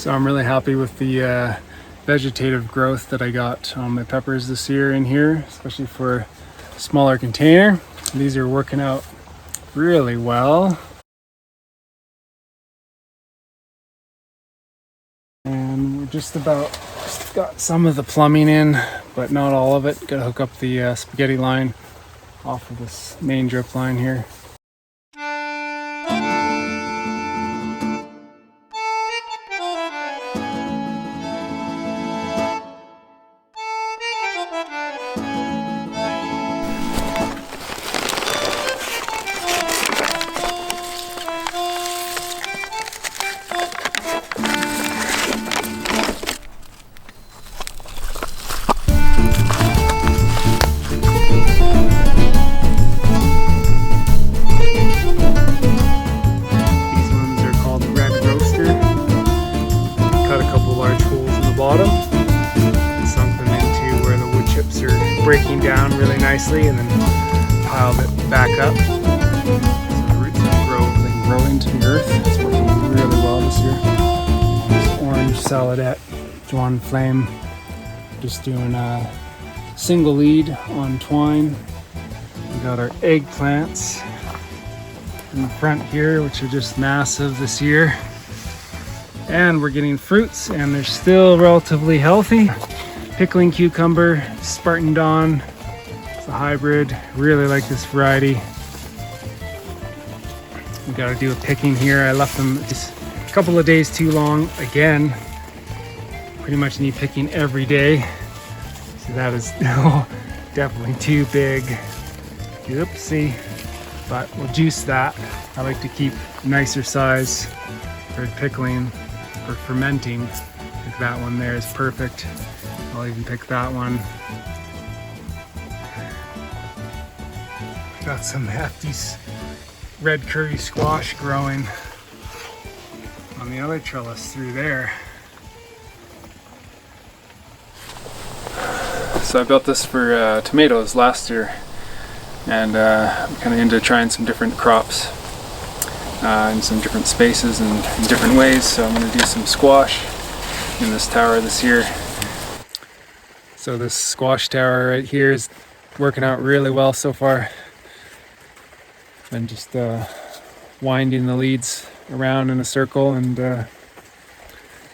So I'm really happy with the vegetative growth that I got on my peppers this year in here, especially for a smaller container. These are working out really well. And we're just got some of the plumbing in, but not all of it. Gotta hook up the spaghetti line off of this main drip line here. Bottom and sunk them into where the wood chips are breaking down really nicely, and then piled it back up so the roots can grow into the earth. It's working really well this year. This orange saladette, Joan Flame, just doing a single lead on twine. We got our eggplants in the front here, which are just massive this year. And we're getting fruits, and they're still relatively healthy. Pickling cucumber, Spartan Dawn. It's a hybrid. Really like this variety. We gotta do a picking here. I left them just a couple of days too long. Again, pretty much need picking every day. So that is definitely too big. Oopsie. But we'll juice that. I like to keep nicer size for pickling. For fermenting, like that one there is perfect. I'll even pick that one. Got some hefty red curry squash growing on the other trellis through there. So I built this for tomatoes last year, and I'm kind of into trying some different crops. In some different spaces and in different ways. So I'm going to do some squash in this tower this year. So this squash tower right here is working out really well so far. I'm just winding the leads around in a circle and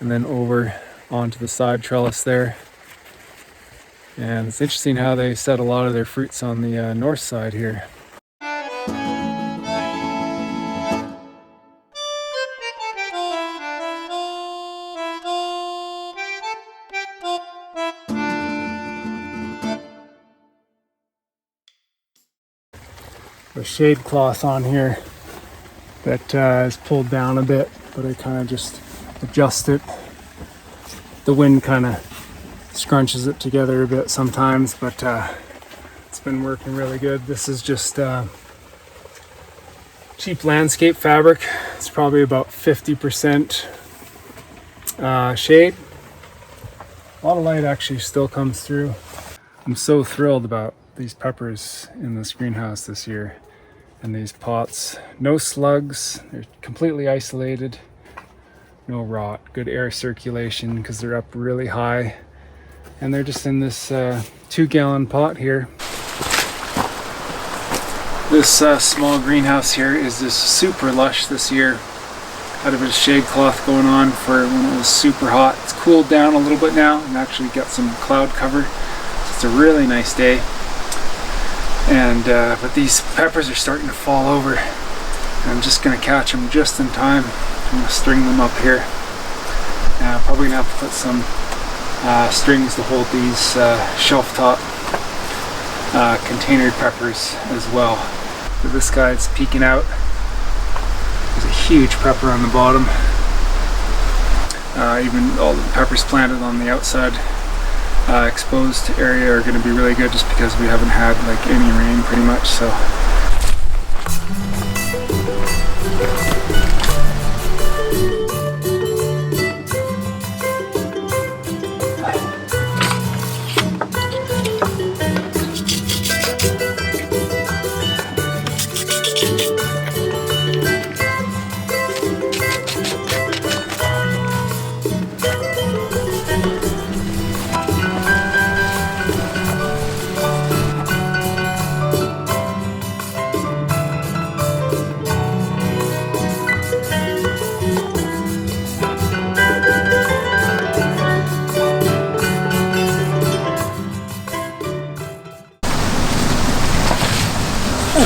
then over onto the side trellis there. And it's interesting how they set a lot of their fruits on the north side here. A shade cloth on here that is pulled down a bit, but I kind of just adjust it. The wind kind of scrunches it together a bit sometimes, but it's been working really good. This is just cheap landscape fabric. It's probably about 50% shade. A lot of light actually still comes through. I'm so thrilled about these peppers in this greenhouse this year, and these pots. No slugs, they're completely isolated, no rot, good air circulation because they're up really high, and they're just in this 2-gallon pot here. This small greenhouse here is just super lush this year. Had a bit of shade cloth going on for when it was super hot. It's cooled down a little bit now and actually got some cloud cover. So it's a really nice day. And but these peppers are starting to fall over. And I'm just going to catch them just in time. I'm going to string them up here. And I'm probably going to have to put some strings to hold these shelf top containered peppers as well. So this guy's peeking out. There's a huge pepper on the bottom. Even all the peppers planted on the outside exposed area are going to be really good, just because we haven't had like any rain pretty much. So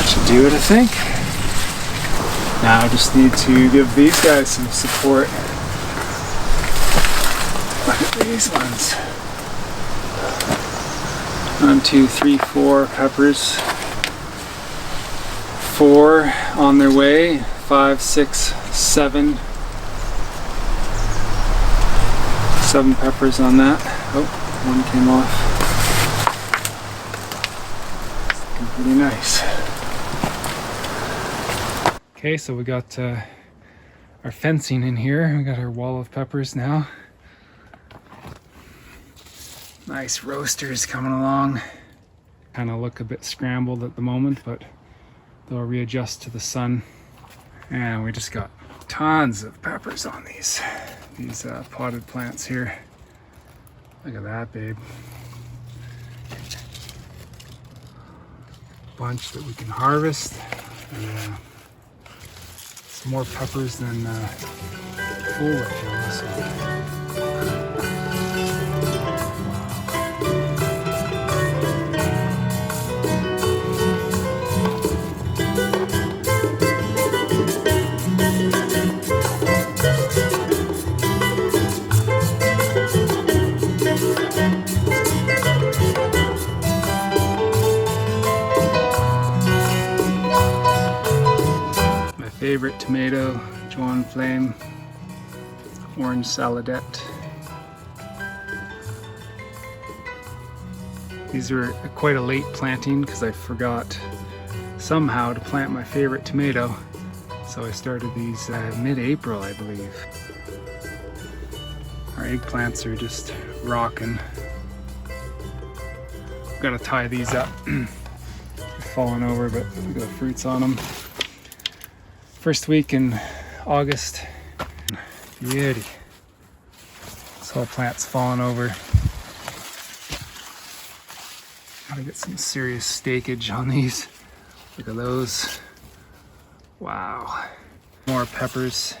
should do it, I think. Now I just need to give these guys some support. Look at these ones. 1, 2, 3, 4 peppers. 4 on their way. 5, 6, 7. 7 peppers on that. Oh, one came off. It's looking pretty nice. Okay, so we got our fencing in here. We got our wall of peppers now. Nice roasters coming along. Kind of look a bit scrambled at the moment, but they'll readjust to the sun. And we just got tons of peppers on these potted plants here. Look at that, babe. Bunch that we can harvest. And, some more peppers than foliage on this one. Favorite tomato, Joan Flame, orange saladette. These are quite a late planting because I forgot somehow to plant my favorite tomato. So I started these mid-April, I believe. Our eggplants are just rocking. Gotta tie these up. They're falling over, but look at the fruits on them. First week in August. Beauty. This whole plant's falling over. Gotta get some serious stakage on these. Look at those. Wow. More peppers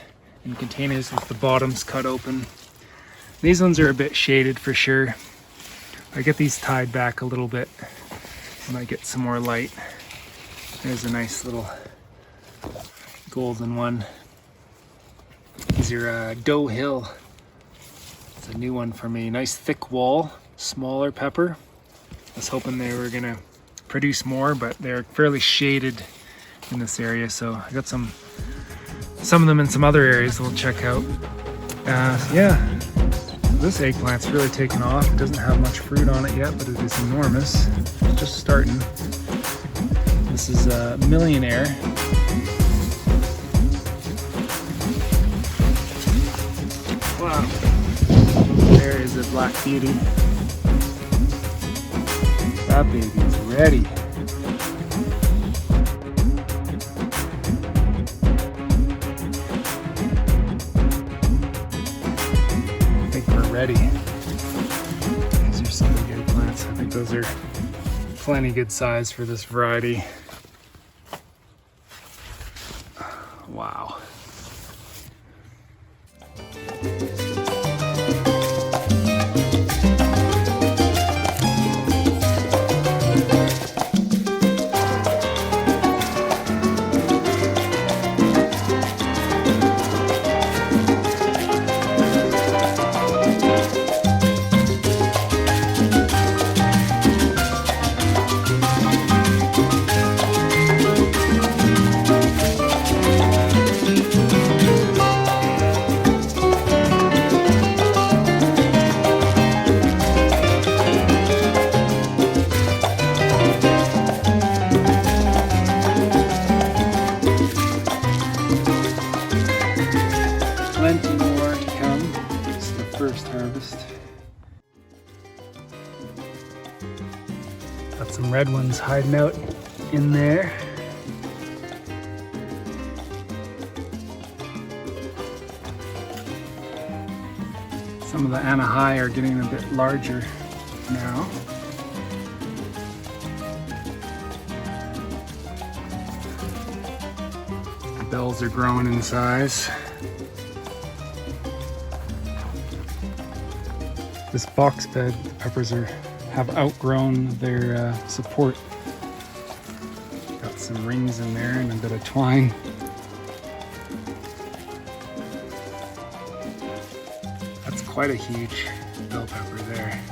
in containers with the bottoms cut open. These ones are a bit shaded for sure. I get these tied back a little bit. I might get some more light. There's a nice little golden one. These are Doe Hill. It's a new one for me. Nice thick wall, smaller pepper. I was hoping they were gonna produce more, but they're fairly shaded in this area. So I got some of them in some other areas we'll check out. Yeah, this eggplant's really taken off. It doesn't have much fruit on it yet, but it is enormous. It's just starting. This is a Millionaire. Wow. There is a Black Beauty. That baby's ready. I think we're ready. These are some big eggplants. I think those are plenty good size for this variety. Wow. Plenty more to come. It's the first harvest. Got some red ones hiding out in there. Some of the Anahai are getting a bit larger now. The bells are growing in size. This box bed, the peppers have outgrown their support. Got some rings in there and a bit of twine. That's quite a huge bell pepper there.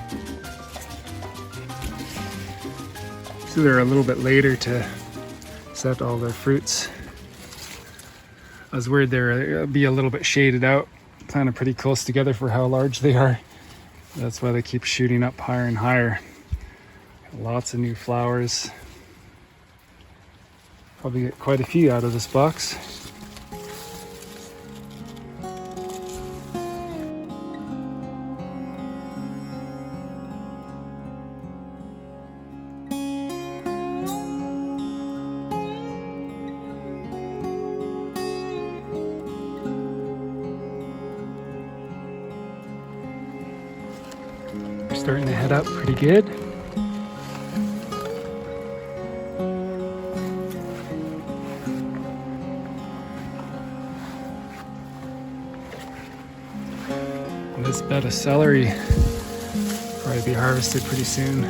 So they're a little bit later to set all their fruits. I was worried they'd be a little bit shaded out, planted pretty close together for how large they are. That's why they keep shooting up higher and higher. Lots of new flowers. Probably get quite a few out of this box. We're starting to head up pretty good. This bed of celery will probably be harvested pretty soon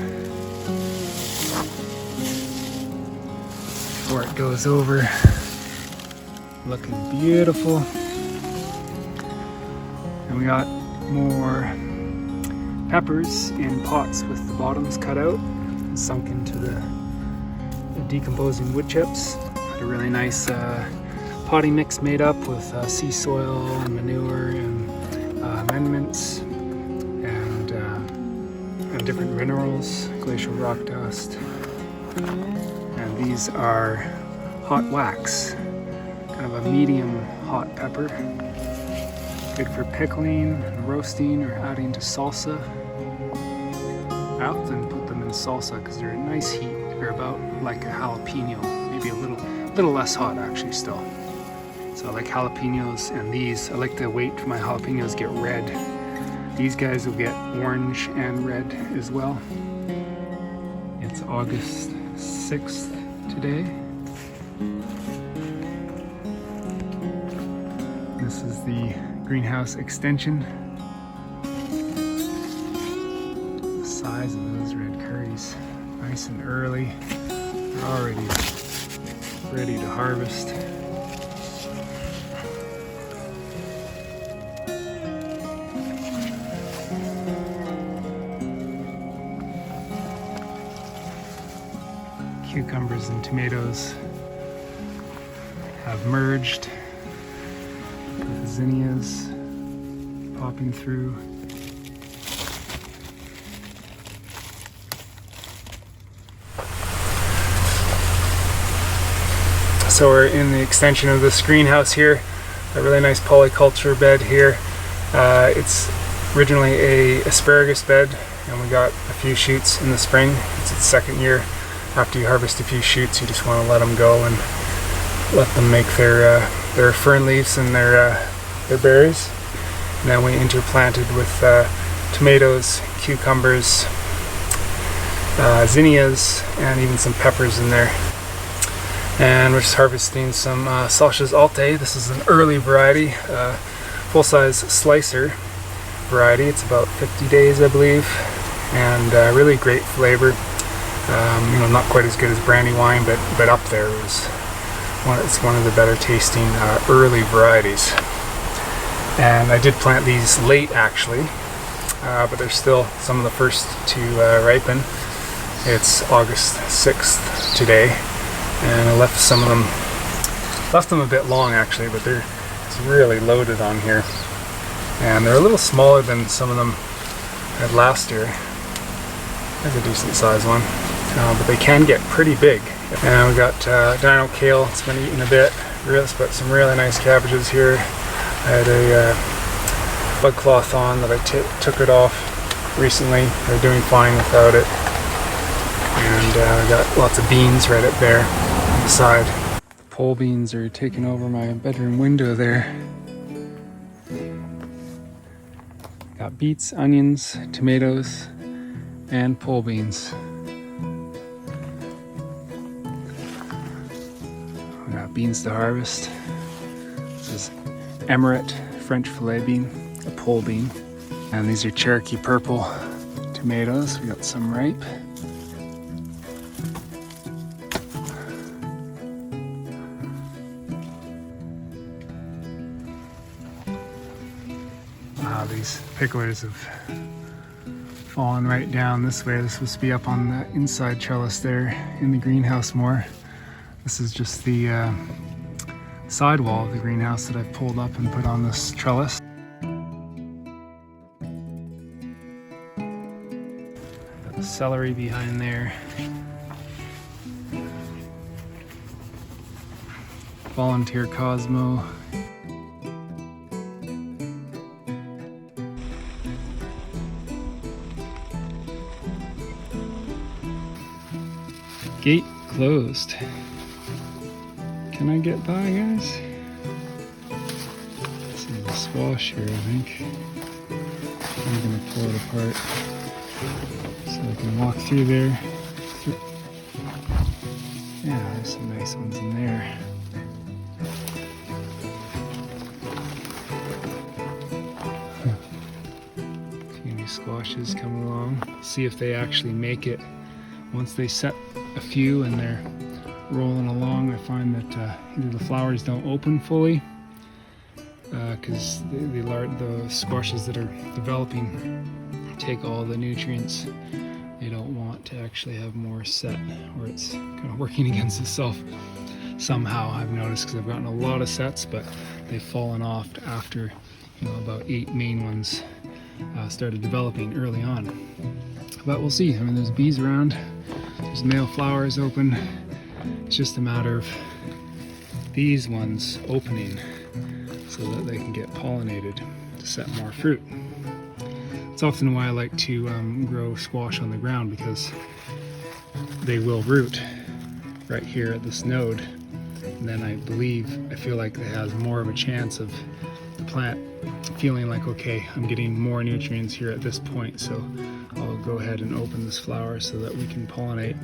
before it goes over. Looking beautiful. And we got more peppers in pots with the bottoms cut out and sunk into the decomposing wood chips. Got a really nice potting mix made up with sea soil and manure and amendments and different minerals, glacial rock dust. And these are hot wax, kind of a medium hot pepper. Good for pickling, roasting, or adding to salsa. I often put them in salsa because they're a nice heat. They're about like a jalapeno, maybe a little less hot actually still. So I like jalapenos, and these, I like to wait for my jalapenos get red. These guys will get orange and red as well. It's August 6th today. This is the greenhouse extension. The size of those red curries, nice and early. They're already ready to harvest. Cucumbers and tomatoes have merged with zinnias popping through. So we're in the extension of this greenhouse here, a really nice polyculture bed here. It's originally a asparagus bed, and we got a few shoots in the spring. It's its second year. After you harvest a few shoots, you just want to let them go and let them make their fern leaves and their berries. And then we interplanted with tomatoes, cucumbers, zinnias, and even some peppers in there. And we're just harvesting some Salsas Alte. This is an early variety, full-size slicer variety. It's about 50 days, I believe, and really great flavor. Not quite as good as brandy wine, but up there. It's one of the better tasting early varieties. And I did plant these late actually, but they're still some of the first to ripen. It's August 6th today, and I left them a bit long actually, but it's really loaded on here. And they're a little smaller than some of them had last year. There's a decent sized one. But they can get pretty big. And we got dino kale. It's been eaten a bit. But some really nice cabbages here. I had a bug cloth on that I took it off recently. They're doing fine without it. And I got lots of beans right up there on the side. The pole beans are taking over my bedroom window there. Got beets, onions, tomatoes, and pole beans. Beans to harvest. This is Emirate French filet bean, a pole bean. And these are Cherokee purple tomatoes. We got some ripe. these picklers have fallen right down this way. This was supposed to be up on the inside trellis there in the greenhouse more. This is just the sidewall of the greenhouse that I've pulled up and put on this trellis. Got the celery behind there. Volunteer Cosmo. Gate closed. Can I get by, guys? This is a squash here, I think. I'm gonna pull it apart so I can walk through there. Yeah, there's some nice ones in there. A few new squashes coming along. See if they actually make it. Once they set a few and they're rolling along, I find that either the flowers don't open fully because the squashes that are developing take all the nutrients. They don't want to actually have more set, or it's kind of working against itself somehow, I've noticed, because I've gotten a lot of sets, but they've fallen off after, you know, about 8 main ones started developing early on. But we'll see. I mean, there's bees around, there's male flowers open. It's just a matter of these ones opening so that they can get pollinated to set more fruit. It's often why I like to grow squash on the ground, because they will root right here at this node, and then I feel like it has more of a chance of the plant feeling like, okay, I'm getting more nutrients here at this point, so I'll go ahead and open this flower so that we can pollinate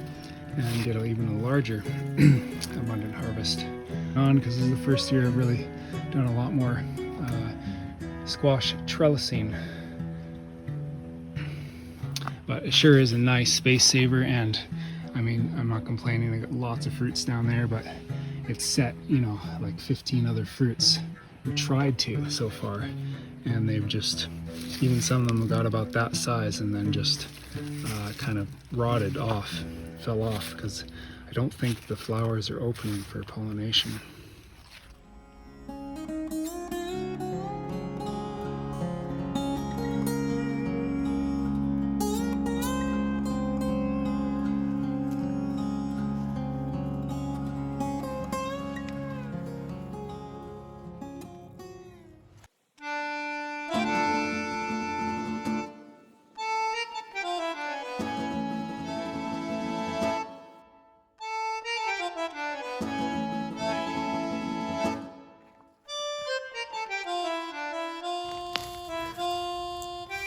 and get even a larger abundant harvest. Because this is the first year I've really done a lot more squash trellising. But it sure is a nice space saver, and I mean, I'm not complaining. I got lots of fruits down there, but it's set, you know, like 15 other fruits. We tried to so far, and they've just, even some of them got about that size and then just kind of rotted off, fell off, because I don't think the flowers are opening for pollination.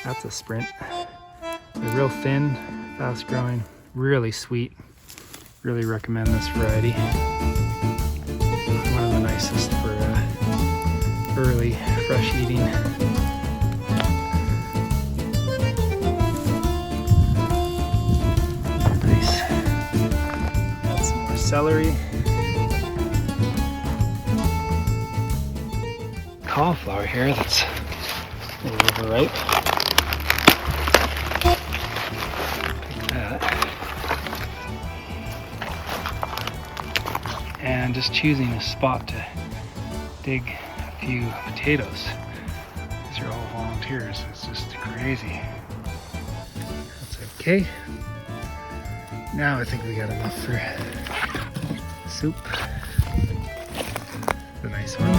That's a sprint. They're real thin, fast growing, really sweet. Really recommend this variety. One of the nicest for early, fresh eating. Nice. Got some more celery. Cauliflower here that's a little overripe. And just choosing a spot to dig a few potatoes. These are all volunteers. It's just crazy. That's okay. Now I think we got enough for soup. The nice one.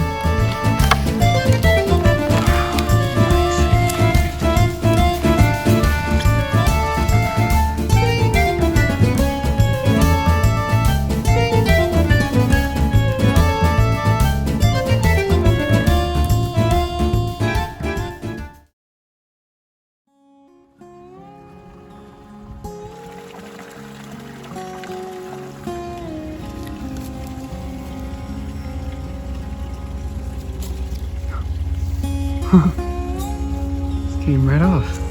This came right off.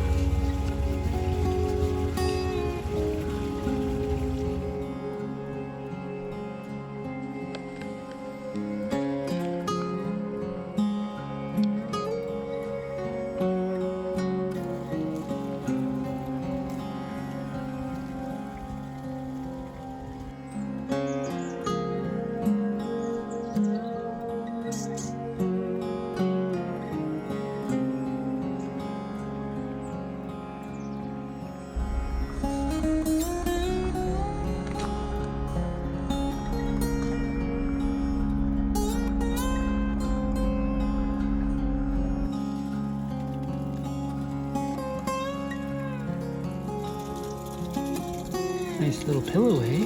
Nice little pillow, eh?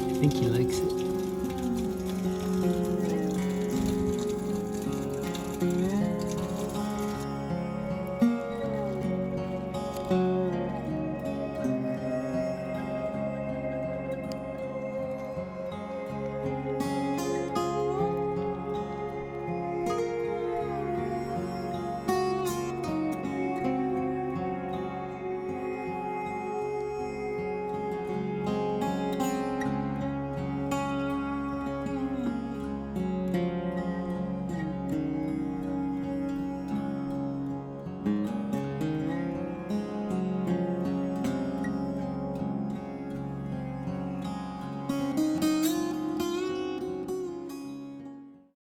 I think he likes it.